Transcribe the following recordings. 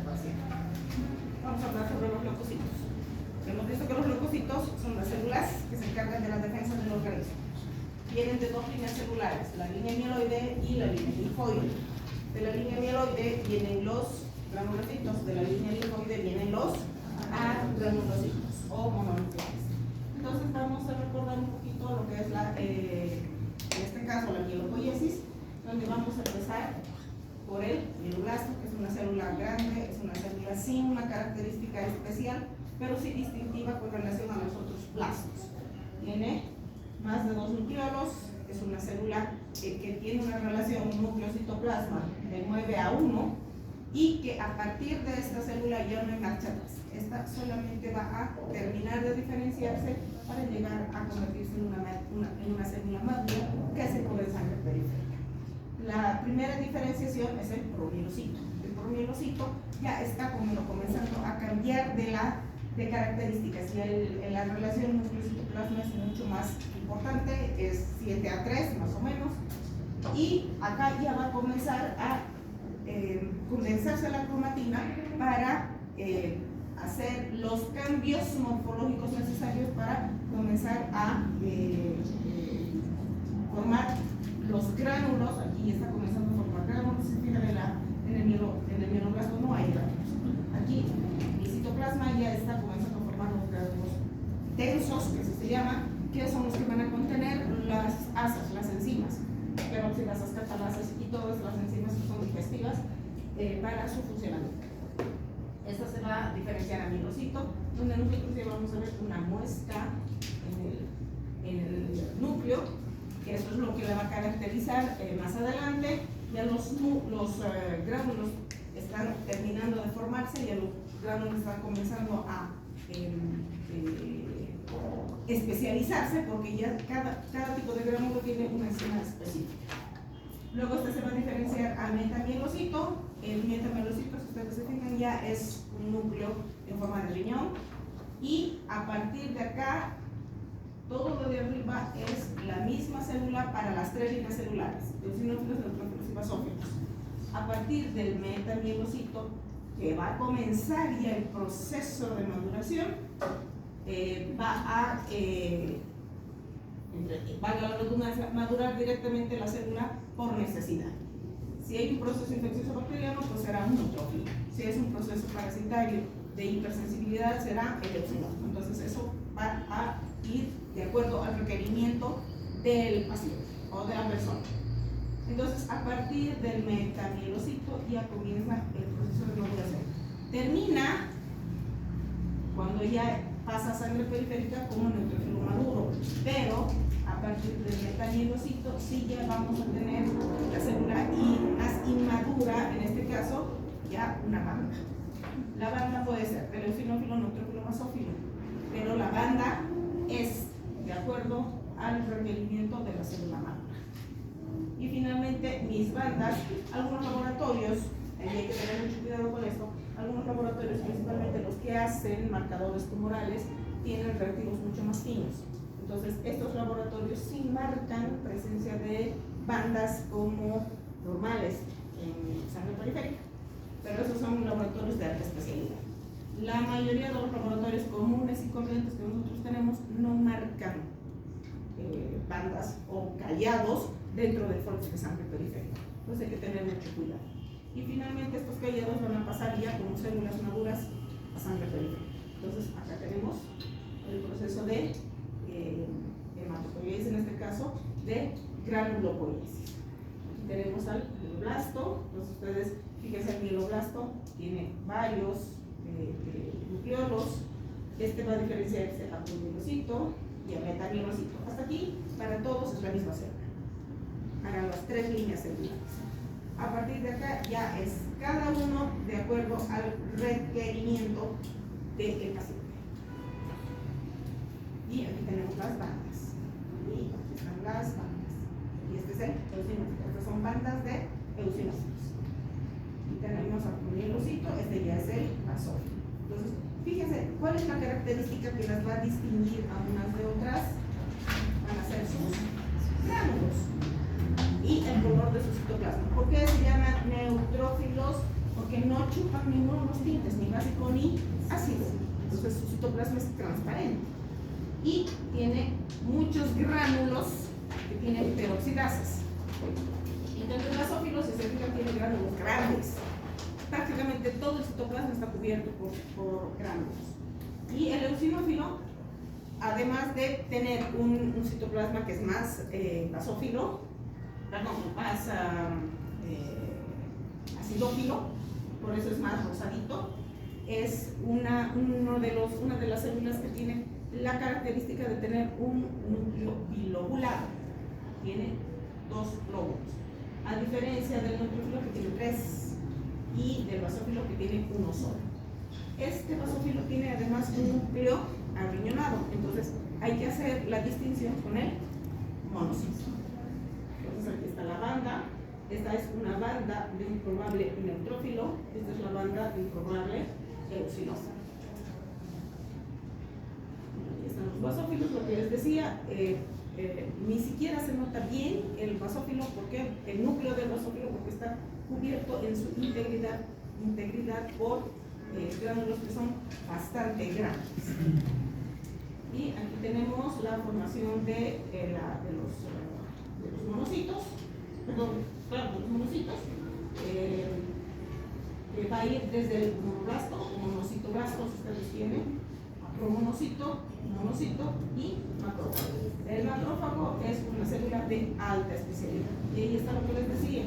parcial. Vamos a hablar sobre los leucocitos. Hemos visto que los leucocitos son las células que se encargan de la defensa del organismo. Vienen de dos líneas celulares, la línea mieloide y la línea linfoide. De la línea mieloide vienen los granulocitos, de la línea linfoide vienen los agranulocitos o mononucleares. Entonces vamos a recordar un poquito lo que es en este caso la mielopoiesis, donde vamos a empezar por el mieloblasto, que es una célula grande, es una célula sin una característica especial, pero sí distintiva con relación a los otros blastos. Tiene más de 2 nucleolos, es una célula que tiene una relación núcleo-citoplasma de 9 a 1 y que a partir de esta célula ya no hay marcha atrás. Esta solamente va a terminar de diferenciarse para llegar a convertirse en una célula madura que se pone en sangre periférica. La primera diferenciación es el promielocito. El promielocito ya está comenzando a cambiar de características y la relación núcleo-citoplasma es mucho más importante, es 7 a 3 más o menos, y acá ya va a comenzar a condensarse la cromatina para hacer los cambios morfológicos necesarios para comenzar a formar los gránulos. Aquí está comenzando a formar gránulos. Si fijan en el mieloblasto no hay gránulos. Aquí el citoplasma ya está comenzando a formar los gránulos densos, que se llaman, que son los que van a contener las asas, las enzimas, peroxidasas, catalasas y todas las enzimas que son digestivas para su funcionamiento. Esta se va a diferenciar a mielocito, donde nosotros ya vamos a ver una muesca en el núcleo, que eso es lo que la va a caracterizar más adelante. Ya los gránulos están terminando de formarse, ya los gránulos están comenzando a especializarse, porque ya cada tipo de gránulo tiene una enzima específica. Luego este se va a diferenciar a metamielocito. El metamielocito, si ustedes se fijan, ya es un núcleo en forma de riñón, y a partir de acá todo lo de arriba es la misma célula para las 3 líneas celulares, eosinófilos, neutrófilos y basófilos. A partir del metamielocito, que va a comenzar ya el proceso de maduración, va a valga la redundancia, madurar directamente la célula por necesidad. Si hay un proceso infeccioso bacteriano, pues será un neutrófilo. Si es un proceso parasitario de hipersensibilidad, será el eosinófilo. Entonces eso va a ir de acuerdo al requerimiento del paciente o de la persona. Entonces, a partir del metamielocito ya comienza el proceso de maduración. Termina cuando ya pasa a sangre periférica como neutrófilo maduro, pero a partir del metamielocito sí ya vamos a tener la célula más inmadura, en este caso ya una banda. La banda puede ser el eosinófilo, neutrófilo, basófilo, pero la banda es de acuerdo al requerimiento de la célula madura. Y finalmente, mis bandas, algunos laboratorios, hay que tener mucho cuidado con esto, algunos laboratorios, principalmente los que hacen marcadores tumorales, tienen reactivos mucho más finos. Entonces, estos laboratorios sí marcan presencia de bandas como normales en sangre periférica, pero esos son laboratorios de alta especialidad. La mayoría de los laboratorios comunes y corrientes que nosotros tenemos no marcan bandas o callados dentro del flujo de sangre periférica. Entonces hay que tener mucho cuidado. Y finalmente estos callados van a pasar ya como células maduras a sangre periférica. Entonces acá tenemos el proceso de hematopoiesis, en este caso de granulopoiesis. Aquí tenemos al mieloblasto. Entonces ustedes fíjense, el mieloblasto tiene varios nucleolos. Este va a diferenciarse a promielocito y a metamielocito. Hasta aquí, para todos es la misma célula. Para las 3 líneas celulares. A partir de acá ya es cada uno de acuerdo al requerimiento del paciente. Y aquí tenemos las bandas. Y aquí están las bandas. Y este es el eosinófilo. Estas son bandas de eosinófilos. Y tenemos a promielocito, este ya es el basófilo. Entonces, fíjense, ¿cuál es la característica que las va a distinguir a unas de otras? Van a ser sus gránulos y el color de su citoplasma. ¿Por qué se llaman neutrófilos porque no chupan ninguno de los tintes, ni básico ni ácido. Entonces su citoplasma es transparente y tiene muchos gránulos que tienen peroxidases. Entonces el basófilo, si se fijan, tiene gránulos grandes. Prácticamente todo el citoplasma está cubierto por gránulos. Y el eosinófilo, además de tener un citoplasma que es más basófilo, más acidófilo, por eso es más rosadito, es una de las células que tiene la característica de tener un núcleo bilobulado. Tiene 2 lóbulos, a diferencia del neutrofilo que tiene 3 y del basófilo que tiene 1 solo. Este basófilo tiene además un núcleo arriñonado, entonces hay que hacer la distinción con el monocito. Entonces aquí está la banda, esta es una banda de improbable neutrófilo, esta es la banda de improbable eosinófilo. Aquí están los basófilos, lo que les decía, ni siquiera se nota bien el basófilo, porque el núcleo del basófilo, porque está cubierto en su integridad por gránulos que son bastante grandes. Y aquí tenemos la formación de los monocitos, perdón, claro, los monocitos, que va a ir desde el monoblasto o monocitoblasto, ustedes tienen, promonocito, monocito y macrófago. El macrófago es una célula de alta especialidad. Y ahí está lo que les decía,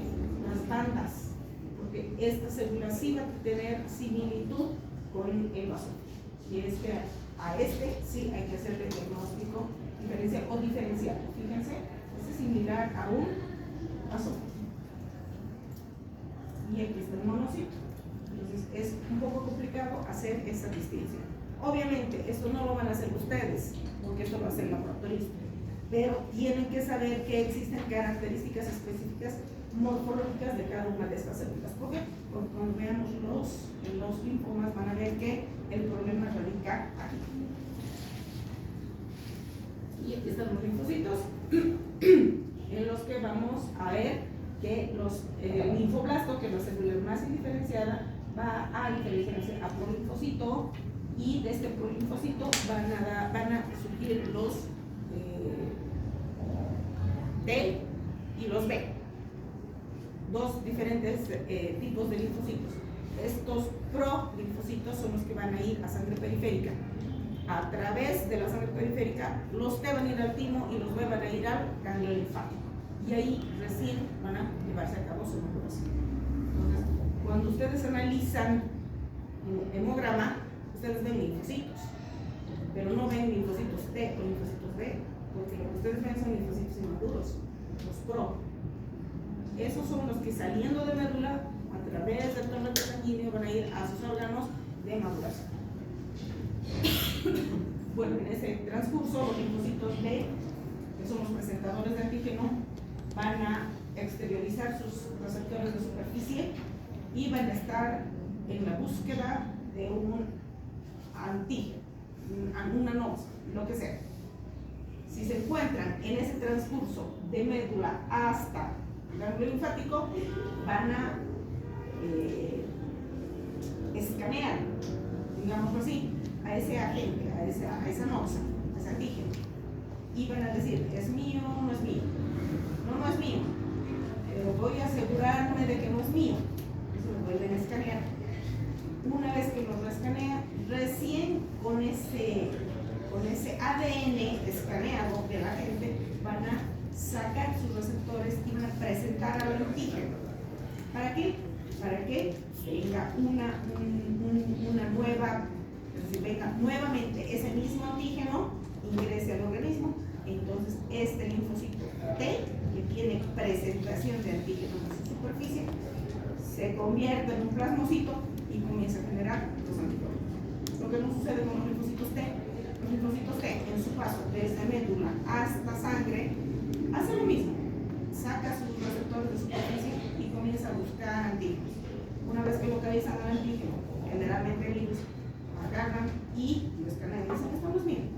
las bandas, porque esta célula sí va a tener similitud con el basófilo. Y es que a este sí hay que hacerle diagnóstico diferencial o diferencial. Fíjense, este es similar a un basófilo. Y aquí está el monocito. Entonces es un poco complicado hacer esta distinción. Obviamente, esto no lo van a hacer ustedes, porque esto lo va a hacer el laboratorista, pero tienen que saber que existen características específicas morfológicas de cada una de estas células. ¿Por qué? Porque cuando veamos los linfomas van a ver que el problema radica aquí. Y aquí están los linfocitos, en los que vamos a ver que el linfoblasto, que es la célula más indiferenciada, va a diferenciarse a prolinfocito, y de este prolinfocito van a surgir los T y los B. 2 diferentes tipos de linfocitos. Estos prolinfocitos son los que van a ir a sangre periférica. A través de la sangre periférica, los T van a ir al timo y los B van a ir al ganglio linfático. Y ahí recién van a llevarse a cabo su maduración. Entonces, cuando ustedes analizan un hemograma, ustedes ven linfocitos, pero no ven linfocitos T o linfocitos B, porque lo que ustedes ven son linfocitos inmaduros, los pro. Esos son los que, saliendo de médula, a través del torrente sanguíneo, van a ir a sus órganos de maduración. Bueno, en ese transcurso, los linfocitos B, que son los presentadores de antígeno, van a exteriorizar sus receptores de superficie y van a estar en la búsqueda de un antígeno, una nox, lo que sea. Si se encuentran en ese transcurso de médula hasta el ganglio linfático, van a escanear, digámoslo así, a ese agente, a esa noxa, a ese antígeno, y van a decir, ¿es mío o no es mío? No, no es mío, pero voy a asegurarme de que no es mío. Eso lo vuelven a escanear. Una vez que lo escanean, recién con ese ADN escaneado de la gente, van a sacar sus receptores y van a presentar al antígeno. ¿Para qué? Para que venga una nueva, es decir, venga nuevamente ese mismo antígeno, ingrese al organismo. Entonces este linfocito T, que tiene presentación de antígeno en su superficie, se convierte en un plasmocito y comienza a generar los anticuerpos. Lo que no sucede con los linfocitos T, en su paso desde médula hasta sangre, hace lo mismo, saca sus receptores de superficie y comienza a buscar antígenos. Una vez que localizan al antígeno, generalmente ellos agarran y lo escanean y dicen, estamos bien,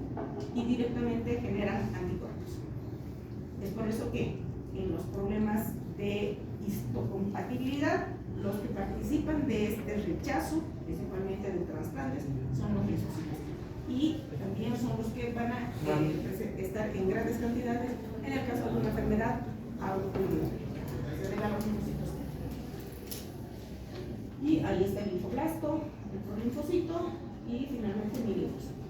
y directamente generan anticuerpos. Es por eso que en los problemas de histocompatibilidad, los que participan participan de este rechazo, principalmente de trasplantes, son los linfocitos. Y también son los que van a estar en grandes cantidades en el caso de una enfermedad autoinmune. Se debe a los linfocitos. Y ahí está el linfoblasto, el prolinfocito y finalmente mi linfocito.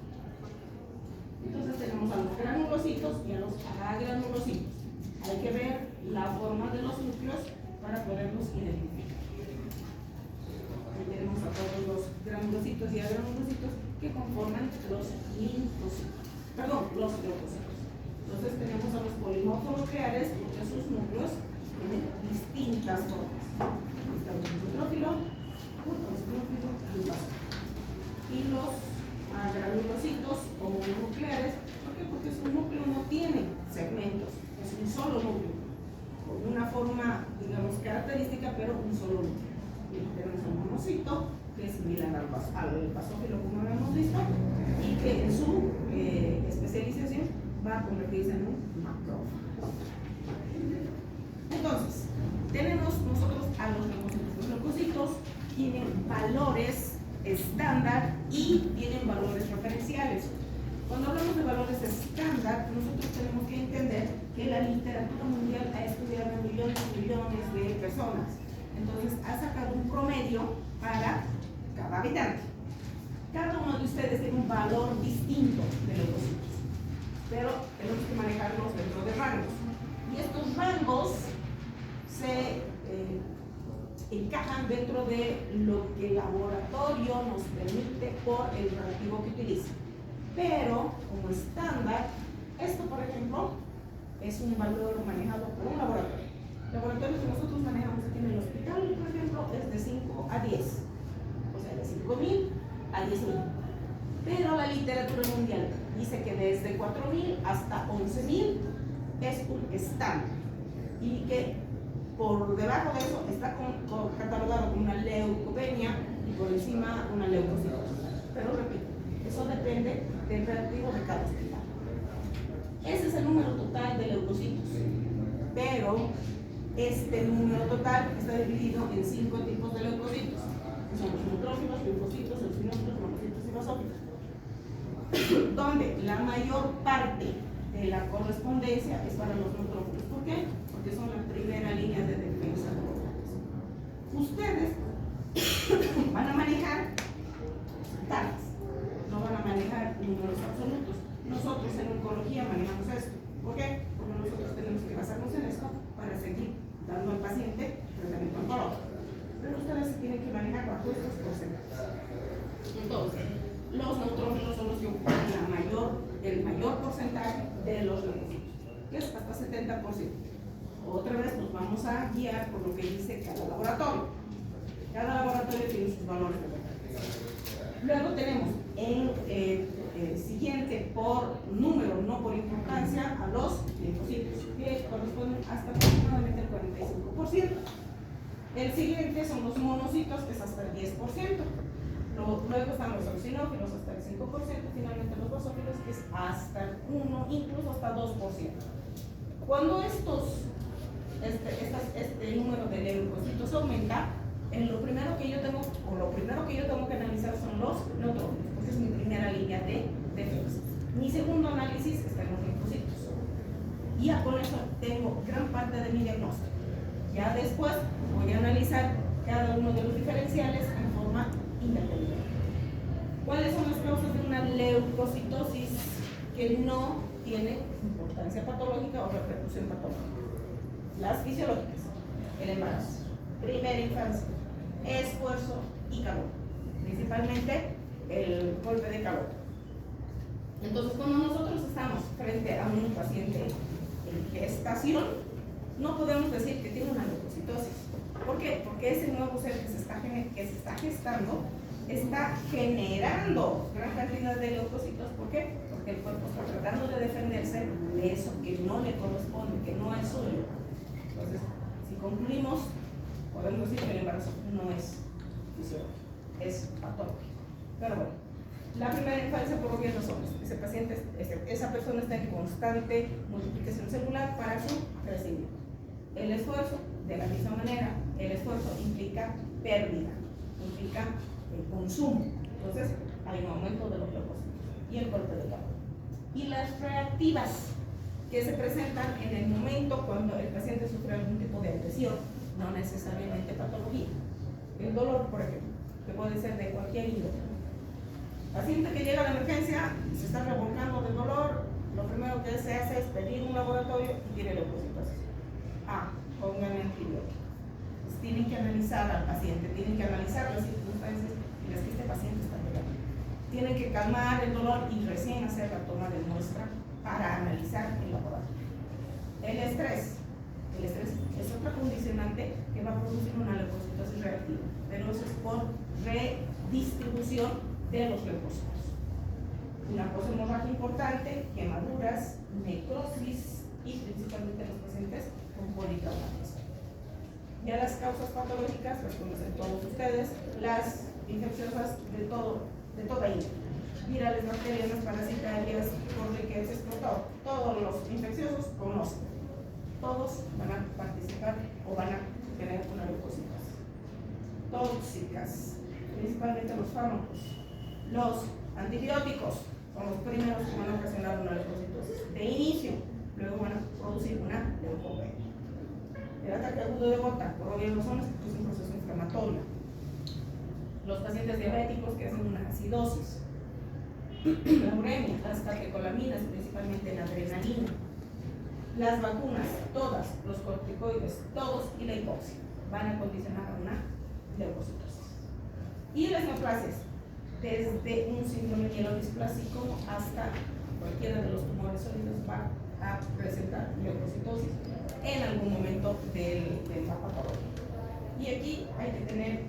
Entonces tenemos a los granulocitos y a los agranulocitos. Hay que ver la forma de los núcleos para poderlos identificar. Ahí tenemos a todos los granulocitos y agranulocitos que conforman los linfocitos, los leucocitos. Entonces tenemos a los polimorfonucleares, porque sus núcleos tienen distintas formas. Está el neutrófilo, y los granulocitos o mononucleares. ¿Por qué? Porque su núcleo no tiene segmentos, es un solo núcleo, con una forma, digamos, característica, pero un solo núcleo. Y tenemos un monocito, que es similar al basófilo, como habíamos visto, y que en su especialización va a convertirse en un macrófago. Entonces, tenemos nosotros a los leucocitos. Los leucocitos tienen valores estándar y tienen valores referenciales. Cuando hablamos de valores estándar, nosotros tenemos que entender que la literatura mundial ha estudiado a millones y millones de personas. Entonces, ha sacado un promedio para cada habitante. Cada uno de ustedes tiene un valor distinto de leucocitos, pero tenemos que manejarlos dentro de rangos. Y estos rangos se encajan dentro de lo que el laboratorio nos permite por el relativo que utiliza. Pero, como estándar, esto, por ejemplo, es un valor manejado por un laboratorio. Laboratorios que nosotros manejamos aquí en el hospital, por ejemplo, es de 5 a 10. O sea, de 5.000 a 10.000. Pero la literatura mundial dice que desde 4.000 hasta 11.000 es un estándar. Y que por debajo de eso está catalogado como una leucopenia y por encima una leucocitosis. Pero repito, eso depende del relativo de cada hospital. Ese es el número total de leucocitos. Pero este número total está dividido en 5 tipos de leucocitos, que son los neutrófilos, linfocitos, eosinófilos, monocitos y basófilos, donde la mayor parte de la correspondencia es para los neutrófilos. ¿Por qué? Porque son la primera línea de defensa de los organismos. Ustedes van a manejar tablas, no van a manejar números absolutos. Nosotros en oncología manejamos esto. ¿Por qué? Porque nosotros tenemos que basarnos en esto para seguir dando al paciente tratamiento oncológico. Pero ustedes tienen que manejar bajo estos porcentajes. Entonces, los neutrófilos son los que ocupan el mayor porcentaje de los leucocitos, que es hasta 70%. Otra vez nos vamos a guiar por lo que dice cada laboratorio. Cada laboratorio tiene sus valores de referencia. Luego tenemos en siguiente por número, no por importancia, a los linfocitos, que corresponden hasta aproximadamente el 45%. El siguiente son los monocitos, que es hasta el 10%. Luego están los eosinófilos hasta el 5%, finalmente los basófilos, que es hasta el 1, incluso hasta 2%. Cuando este número de leucocitos aumenta, lo primero que yo tengo que analizar son los neutrófilos, porque es mi primera línea de defensa. Mi segundo análisis está en los linfocitos. Y ya con eso tengo gran parte de mi diagnóstico. Ya después voy a analizar cada uno de los diferenciales en forma independiente. ¿Cuáles son las causas de una leucocitosis que no tiene importancia patológica o repercusión patológica? Las fisiológicas: el embarazo, primera infancia, esfuerzo y calor, principalmente el golpe de calor. Entonces, cuando nosotros estamos frente a un paciente en gestación, no podemos decir que tiene una leucocitosis. ¿Por qué? Porque ese nuevo ser que se está gestando está generando gran cantidad de leucocitos. ¿Por qué? Porque el cuerpo está tratando de defenderse de eso que no le corresponde, que no es suyo. Entonces, si concluimos, podemos decir que el embarazo no es fisiológico, es patológico. Pero bueno, la primera infancia, por obvias razones, esa persona está en constante multiplicación celular para su crecimiento. El esfuerzo, de la misma manera, el esfuerzo implica pérdida, implica el consumo. Entonces, hay un aumento de los leucocitos y el golpe de calor. Y las reactivas, que se presentan en el momento cuando el paciente sufre algún tipo de agresión, no necesariamente patología. El dolor, por ejemplo, que puede ser de cualquier índole. Paciente que llega a la emergencia, se está revolcando de dolor, lo primero que se hace es pedir un laboratorio y tiene leucocitosis. Pónganle antibiótico. Pues tienen que analizar al paciente, tienen que analizar las circunstancias en las que este paciente está llegando. Tienen que calmar el dolor y recién hacer la toma de muestra para analizar el laboratorio. El estrés es otra condicionante que va a producir una leucocitosis reactiva, pero eso es por redistribución de los leucocitos. Una cosa hemorragia importante, quemaduras, necrosis y principalmente en los pacientes con politraumatismo. Ya las causas patológicas las conocen todos ustedes, las infecciosas de toda índole. Virales, bacterianas, parasitarias, corriquenses, todos los infecciosos conocen. Todos van a participar o van a tener una leucocitosis. Tóxicas, principalmente los fármacos. Los antibióticos son los primeros que van a ocasionar una leucocitosis de inicio, luego van a producir una leucopenia. El ataque agudo de gota por obvias razones es un proceso inflamatorio. Los pacientes diabéticos que hacen una acidosis, la uremia, las catecolaminas, principalmente la adrenalina, las vacunas, todas, los corticoides, todos y la hipoxia van a condicionar a una leucocitosis. Y las neoplasias, desde un síndrome mielodisplásico hasta cualquiera de los tumores sólidos va a presentar leucocitosis en algún momento de la patología. Y aquí hay que tener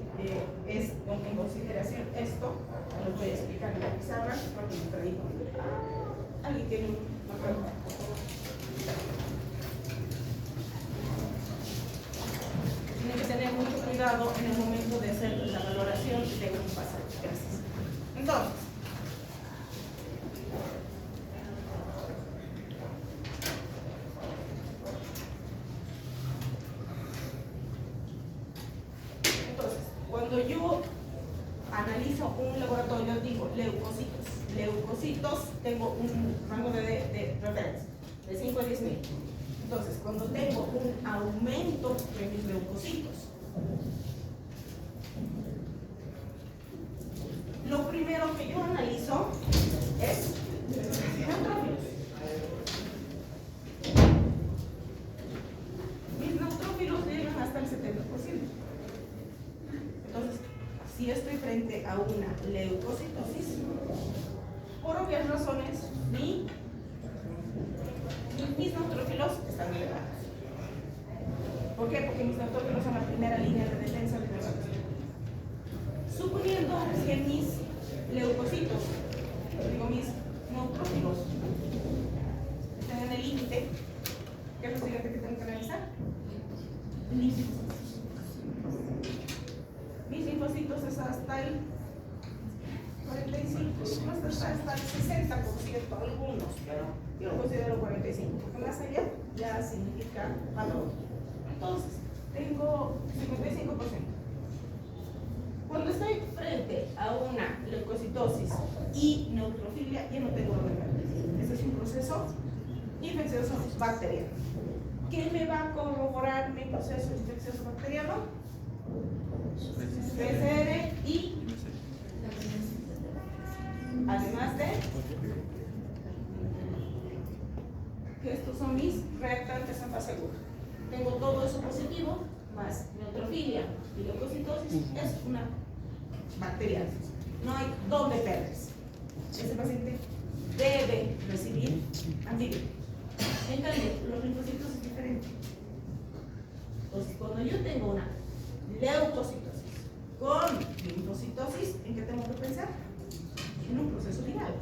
en consideración esto, lo voy a explicar en la pizarra porque me traí. ¿Alguien tiene una pregunta? Tienen que tener mucho cuidado en el momento de hacer la valoración de un paciente. Gracias. Entonces, cuando yo analizo un laboratorio, digo leucocitos, tengo un rango de referencia de 5 a 10 mil. Entonces, cuando tengo un aumento de mis leucocitos, lo primero que yo analizo es neutrófilos. Mis neutrófilos llegan hasta el 70%. Entonces, si estoy frente a una leucocitosis, por obvias razones, mis neutrófilos están elevados. ¿Por qué? Porque mis neutrófilos son la primera línea de defensa de la vacunación. Suponiendo que mis leucocitos, mis neutrófilos, están en el límite, ¿qué es lo siguiente que tengo que analizar? Linfocitos. Mis linfocitos es hasta el 45, no hasta el 60%, algunos, pero yo lo considero 45%, porque más allá ya significa patología. Entonces, tengo 55%. Cuando estoy frente a una leucocitosis y neutrofilia, ya no tengo referencia. Ese es un proceso infeccioso bacteriano. ¿Qué me va a corroborar mi proceso infeccioso bacteriano? PCR y además de que estos son mis reactantes en fase aguda. Tengo todo eso positivo, más neutrofilia y leucocitosis, es una bacteriana. No hay dónde perderse. Ese paciente debe recibir antibióticos. En cambio, los linfocitos es diferente. Entonces, cuando yo tengo una leucocitosis con linfocitosis, ¿en qué tengo que pensar? En un proceso viral.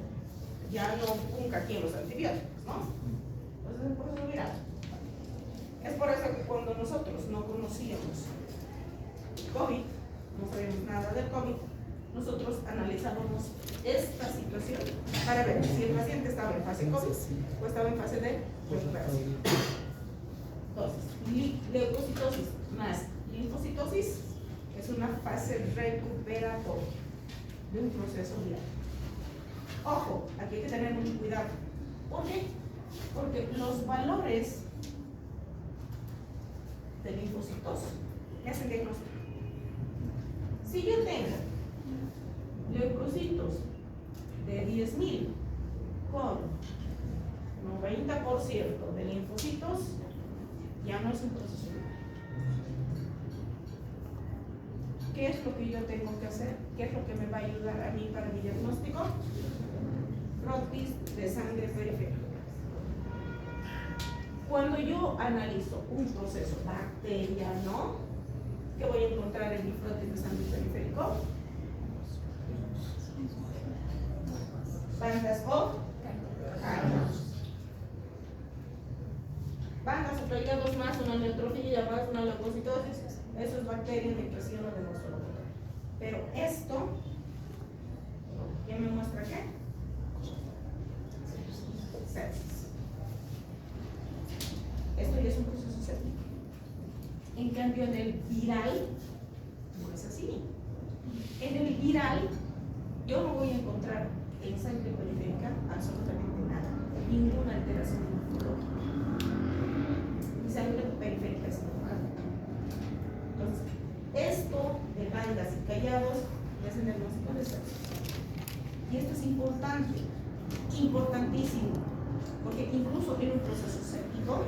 Ya no nunca aquí en los antibióticos, ¿no? Entonces es un proceso viral. Es por eso que cuando nosotros no conocíamos COVID, no sabíamos nada del COVID, nosotros analizábamos esta situación para ver si el paciente estaba en fase COVID o estaba en fase de recuperación. Entonces, leucocitosis más linfocitosis Es una fase recuperatoria de un proceso viral. Ojo, aquí hay que tener mucho cuidado. ¿Por qué? Porque los valores de linfocitos me hacen diagnóstico. Si yo tengo leucocitos de 10.000 con 90% de linfocitos, ya no es un proceso viral. ¿Qué es lo que yo tengo que hacer? ¿Qué es lo que me va a ayudar a mí para mi diagnóstico? Frotis de sangre periférica. Cuando yo analizo un proceso bacteriano, ¿qué voy a encontrar en mi frotis de sangre periférico? Bandas o callos. Bandas o pegados más una neutrofilia más una leucocitosis. Eso es bacteria en impresión o de nuestro laboratorio. Pero esto, ¿qué me muestra qué? Sepsis. Esto ya es un proceso séptico. En cambio, en el viral, no es así. En el viral, yo no voy a encontrar en sangre periférica absolutamente nada, ninguna alteración morfológica. Mi sangre periférica es normal. Entonces, esto de bandas y callados es el diagnóstico de sepsis. Y esto es importante, importantísimo, porque incluso en un proceso séptico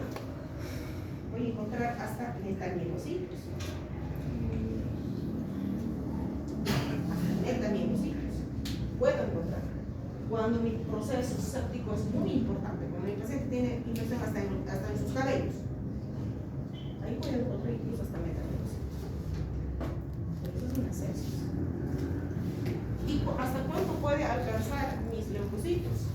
voy a encontrar hasta metamielocitos. Metamielocitos. Puedo encontrar. Cuando mi proceso séptico es muy importante, cuando mi paciente tiene infección hasta en sus cabellos, ahí puedo encontrar incluso hasta metamielocitos. Pero eso es una sepsis. ¿Y hasta cuánto puede alcanzar mis leucocitos?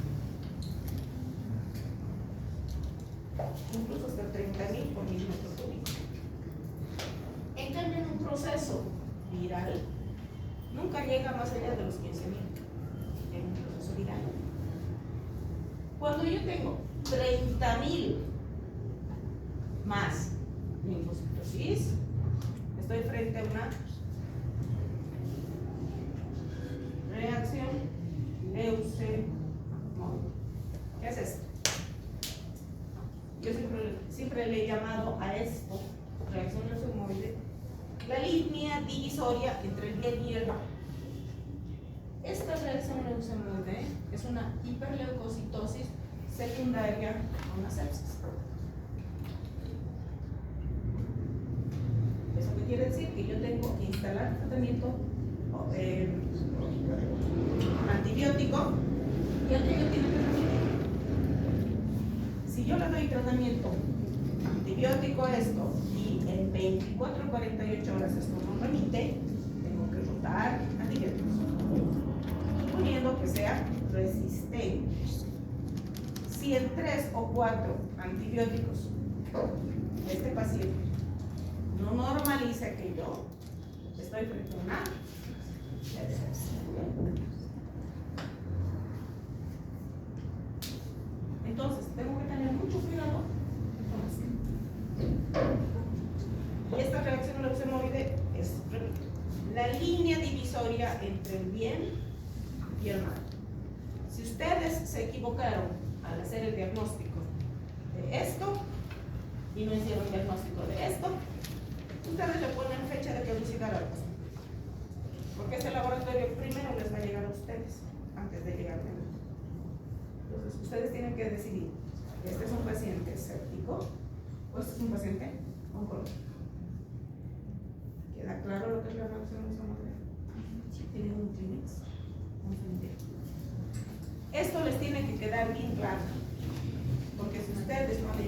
Incluso hasta 30.000 por milímetro cúbico. En cambio, en un proceso viral, nunca llega más allá de los 15.000 en un proceso viral. Cuando yo tengo 30.000 más linfocitosis, estoy frente a una reacción leucemóide. ¿Qué es esto? Yo siempre le he llamado a esto, reacción leucemóide, la línea divisoria entre el bien y el mal. Esta reacción leucemóide es una hiperleucocitosis secundaria a una sepsis. ¿Eso qué quiere decir? Que yo tengo que instalar tratamiento antibiótico y aquello tiene que recibir. Si yo le doy tratamiento antibiótico a esto y en 24 o 48 horas esto no remite, tengo que botar antibióticos, suponiendo que sea resistente. Si en 3 o 4 antibióticos este paciente no normaliza que yo estoy frente a una sepsis. Entonces, tengo que tener mucho cuidado con esto. Y esta reacción leucemóide es la línea divisoria entre el bien y el mal. Si ustedes se equivocaron al hacer el diagnóstico de esto y no hicieron diagnóstico de esto, ustedes le ponen fecha de caducidad al paciente. Porque este laboratorio primero les va a llegar a ustedes antes de llegar a mí. Entonces, ustedes tienen que decidir, ¿este es un paciente séptico o este es un paciente oncológico? ¿Queda claro lo que es la reacción leucemóide? ¿Tienen un Kleenex? Esto les tiene que quedar bien claro, porque si ustedes no han